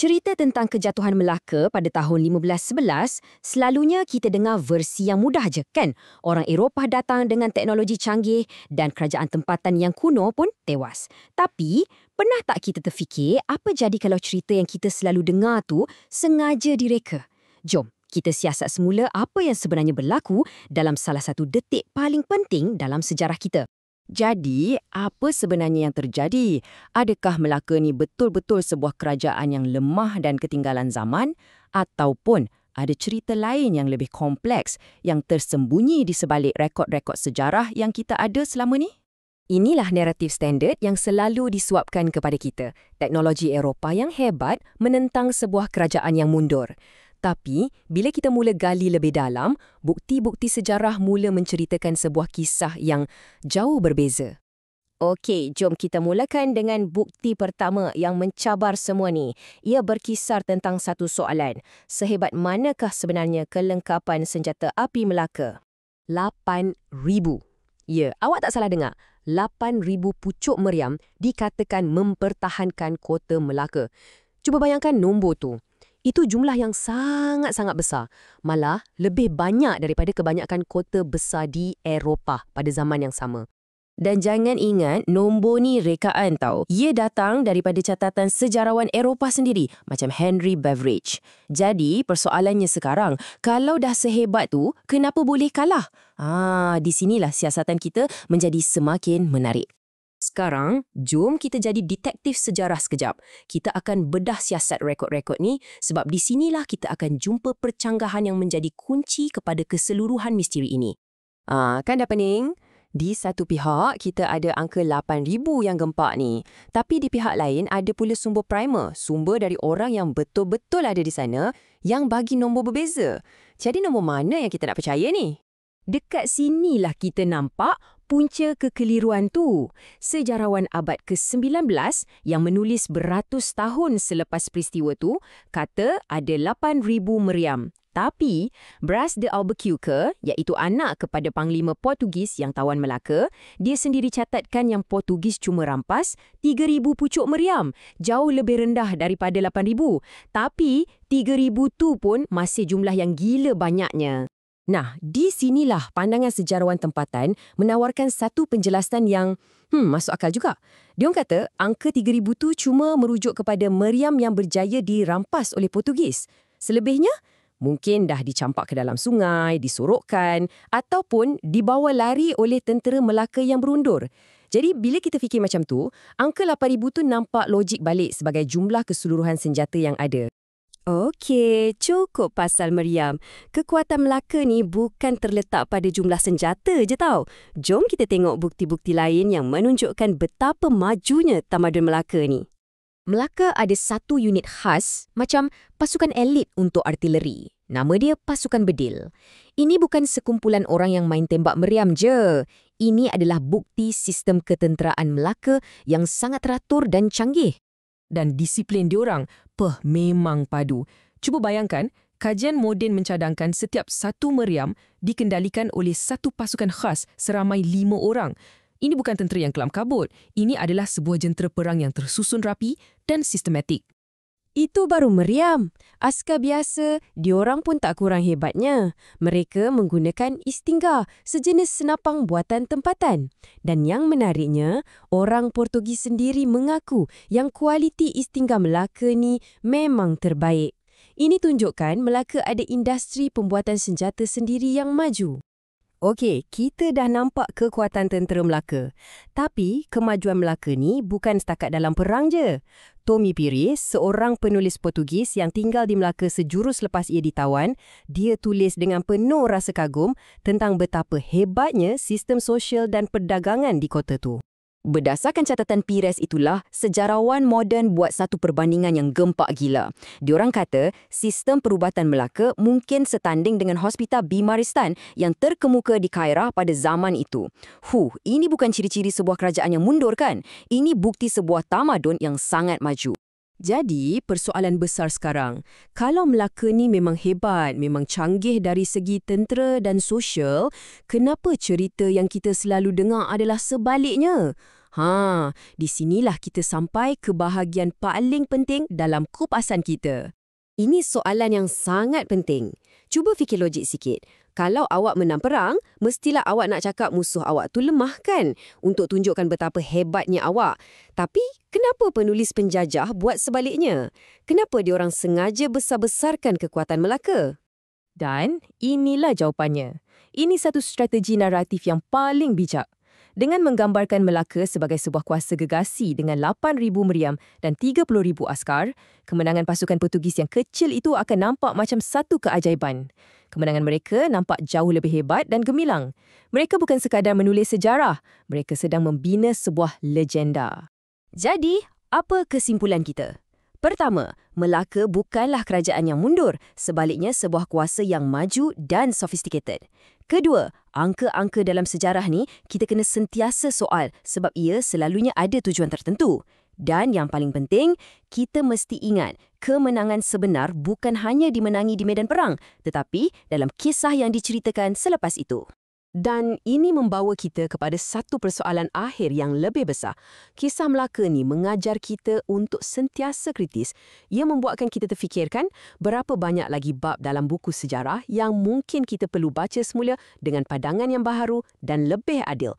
Cerita tentang kejatuhan Melaka pada tahun 1511, selalunya kita dengar versi yang mudah je, kan? Orang Eropah datang dengan teknologi canggih dan kerajaan tempatan yang kuno pun tewas. Tapi, pernah tak kita terfikir apa jadi kalau cerita yang kita selalu dengar tu sengaja direka? Jom, kita siasat semula apa yang sebenarnya berlaku dalam salah satu detik paling penting dalam sejarah kita. Jadi, apa sebenarnya yang terjadi? Adakah Melaka ni betul-betul sebuah kerajaan yang lemah dan ketinggalan zaman? Ataupun ada cerita lain yang lebih kompleks yang tersembunyi di sebalik rekod-rekod sejarah yang kita ada selama ni? Inilah naratif standard yang selalu disuapkan kepada kita. Teknologi Eropah yang hebat menentang sebuah kerajaan yang mundur. Tapi, bila kita mula gali lebih dalam, bukti-bukti sejarah mula menceritakan sebuah kisah yang jauh berbeza. Okey, jom kita mulakan dengan bukti pertama yang mencabar semua ni. Ia berkisar tentang satu soalan. Sehebat manakah sebenarnya kelengkapan senjata api Melaka? 8,000. Ya, awak tak salah dengar. 8,000 pucuk meriam dikatakan mempertahankan kota Melaka. Cuba bayangkan nombor tu. Itu jumlah yang sangat-sangat besar. Malah lebih banyak daripada kebanyakan kota besar di Eropah pada zaman yang sama. Dan jangan ingat, nombor ni rekaan tau. Ia datang daripada catatan sejarawan Eropah sendiri, macam Henry Beveridge. Jadi, persoalannya sekarang, kalau dah sehebat tu, kenapa boleh kalah? Di sinilah siasatan kita menjadi semakin menarik. Sekarang, jom kita jadi detektif sejarah sekejap. Kita akan bedah siasat rekod-rekod ni sebab di sinilah kita akan jumpa percanggahan yang menjadi kunci kepada keseluruhan misteri ini. Kan dah pening? Di satu pihak, kita ada angka 8,000 yang gempak ni. Tapi di pihak lain, ada pula sumber primer, sumber dari orang yang betul-betul ada di sana yang bagi nombor berbeza. Jadi nombor mana yang kita nak percaya ni? Dekat sinilah kita nampak punca kekeliruan tu. Sejarawan abad ke-19 yang menulis beratus tahun selepas peristiwa tu kata ada 8,000 meriam. Tapi, Bras de Albuquerque, iaitu anak kepada Panglima Portugis yang tawan Melaka, dia sendiri catatkan yang Portugis cuma rampas 3,000 pucuk meriam. Jauh lebih rendah daripada 8,000. Tapi, 3,000 tu pun masih jumlah yang gila banyaknya. Nah, di sinilah pandangan sejarawan tempatan menawarkan satu penjelasan yang masuk akal juga. Dia kata angka 3,000 tu cuma merujuk kepada meriam yang berjaya dirampas oleh Portugis. Selebihnya, mungkin dah dicampak ke dalam sungai, disorokkan, ataupun dibawa lari oleh tentera Melaka yang berundur. Jadi, bila kita fikir macam tu, angka 8,000 tu nampak logik balik sebagai jumlah keseluruhan senjata yang ada. Okey, cukup pasal meriam. Kekuatan Melaka ni bukan terletak pada jumlah senjata je tau. Jom kita tengok bukti-bukti lain yang menunjukkan betapa majunya tamadun Melaka ni. Melaka ada satu unit khas macam pasukan elit untuk artileri. Nama dia Pasukan Bedil. Ini bukan sekumpulan orang yang main tembak meriam je. Ini adalah bukti sistem ketenteraan Melaka yang sangat teratur dan canggih. Dan disiplin diorang, memang padu. Cuba bayangkan, kajian moden mencadangkan setiap satu meriam dikendalikan oleh satu pasukan khas seramai 5 orang. Ini bukan tentera yang kelam kabut. Ini adalah sebuah jentera perang yang tersusun rapi dan sistematik. Itu baru meriam. Askar biasa, diorang pun tak kurang hebatnya. Mereka menggunakan istingga, sejenis senapang buatan tempatan. Dan yang menariknya, orang Portugis sendiri mengaku yang kualiti istingga Melaka ni memang terbaik. Ini tunjukkan Melaka ada industri pembuatan senjata sendiri yang maju. Okey, kita dah nampak kekuatan tentera Melaka. Tapi, kemajuan Melaka ni bukan setakat dalam perang je. Tommy Pires, seorang penulis Portugis yang tinggal di Melaka sejurus lepas ia ditawan, dia tulis dengan penuh rasa kagum tentang betapa hebatnya sistem sosial dan perdagangan di kota tu. Berdasarkan catatan Pires itulah, sejarawan moden buat satu perbandingan yang gempak gila. Diorang kata, sistem perubatan Melaka mungkin setanding dengan Hospital Bimaristan yang terkemuka di Kairah pada zaman itu. Ini bukan ciri-ciri sebuah kerajaan yang mundur kan? Ini bukti sebuah tamadun yang sangat maju. Jadi, persoalan besar sekarang, kalau Melaka ni memang hebat, memang canggih dari segi tentera dan sosial, kenapa cerita yang kita selalu dengar adalah sebaliknya? Di sinilah kita sampai ke bahagian paling penting dalam kupasan kita. Ini soalan yang sangat penting. Cuba fikir logik sikit. Kalau awak menang perang, mestilah awak nak cakap musuh awak tu lemah kan? Untuk tunjukkan betapa hebatnya awak. Tapi, kenapa penulis penjajah buat sebaliknya? Kenapa diorang sengaja besar-besarkan kekuatan Melaka? Dan inilah jawapannya. Ini satu strategi naratif yang paling bijak. Dengan menggambarkan Melaka sebagai sebuah kuasa gegasi dengan 8,000 meriam dan 30,000 askar, kemenangan pasukan Portugis yang kecil itu akan nampak macam satu keajaiban. Kemenangan mereka nampak jauh lebih hebat dan gemilang. Mereka bukan sekadar menulis sejarah, mereka sedang membina sebuah legenda. Jadi, apa kesimpulan kita? Pertama, Melaka bukanlah kerajaan yang mundur, sebaliknya sebuah kuasa yang maju dan sophisticated. Kedua, angka-angka dalam sejarah ni kita kena sentiasa soal sebab ia selalunya ada tujuan tertentu. Dan yang paling penting, kita mesti ingat kemenangan sebenar bukan hanya dimenangi di medan perang, tetapi dalam kisah yang diceritakan selepas itu. Dan ini membawa kita kepada satu persoalan akhir yang lebih besar. Kisah Melaka ni mengajar kita untuk sentiasa kritis. Ia membuatkan kita terfikirkan berapa banyak lagi bab dalam buku sejarah yang mungkin kita perlu baca semula dengan pandangan yang baharu dan lebih adil